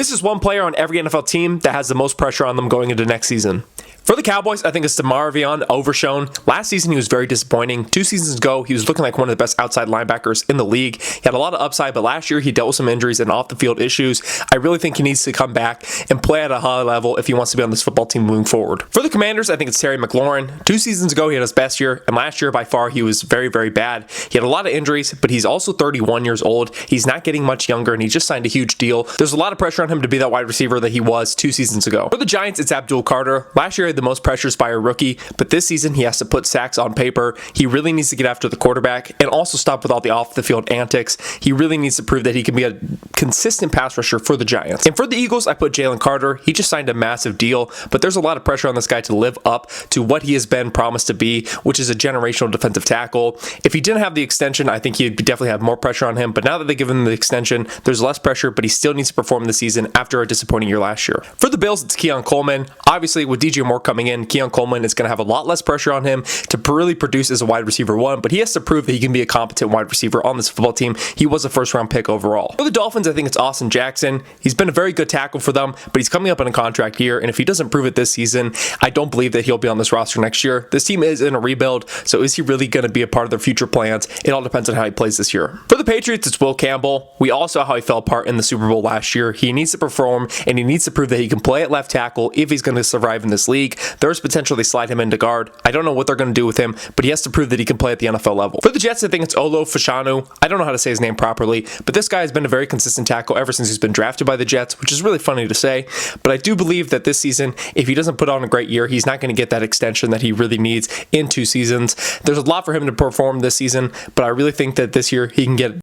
This is one player on every NFL team that has the most pressure on them going into next season. For the Cowboys, I think it's DeMarvion Overshown. Last season, he was very disappointing. 2 seasons ago, he was looking like one of the best outside linebackers in the league. He had a lot of upside, but last year, he dealt with some injuries and off-the-field issues. I really think he needs to come back and play at a high level if he wants to be on this football team moving forward. For the Commanders, I think it's Terry McLaurin. 2 seasons ago, he had his best year, and last year, by far, he was very, very bad. He had a lot of injuries, but he's also 31 years old. He's not getting much younger, and he just signed a huge deal. There's a lot of pressure on him to be that wide receiver that he was 2 seasons ago. For the Giants, it's Abdul Carter. Last year, he had the most pressures by a rookie, but this season he has to put sacks on paper. He really needs to get after the quarterback and also stop with all the off-the-field antics. He really needs to prove that he can be a consistent pass rusher for the Giants. And for the Eagles, I put Jalen Carter. He just signed a massive deal, but there's a lot of pressure on this guy to live up to what he has been promised to be, which is a generational defensive tackle. If he didn't have the extension, I think he'd definitely have more pressure on him, but now that they give him the extension, there's less pressure, but he still needs to perform this season after a disappointing year last year. For the Bills, it's Keon Coleman. Obviously, with DJ Moore coming in, Keon Coleman is going to have a lot less pressure on him to really produce as a wide receiver 1, but he has to prove that he can be a competent wide receiver on this football team. He was a first-round pick overall. For the Dolphins, I think it's Austin Jackson. He's been a very good tackle for them, but he's coming up in a contract year, and if he doesn't prove it this season, I don't believe that he'll be on this roster next year. This team is in a rebuild, so is he really going to be a part of their future plans? It all depends on how he plays this year. For the Patriots, it's Will Campbell. We all saw how he fell apart in the Super Bowl last year. He needs to perform, and he needs to prove that he can play at left tackle if he's going to survive in this league. There's potential they slide him into guard. I don't know what they're going to do with him, but he has to prove that he can play at the NFL level. For the Jets, I think it's Olo Fashanu. I don't know how to say his name properly, but this guy has been a very consistent tackle ever since he's been drafted by the Jets, which is really funny to say, but I do believe that this season, if he doesn't put on a great year, he's not going to get that extension that he really needs in 2 seasons. There's a lot for him to perform this season, but I really think that this year he can get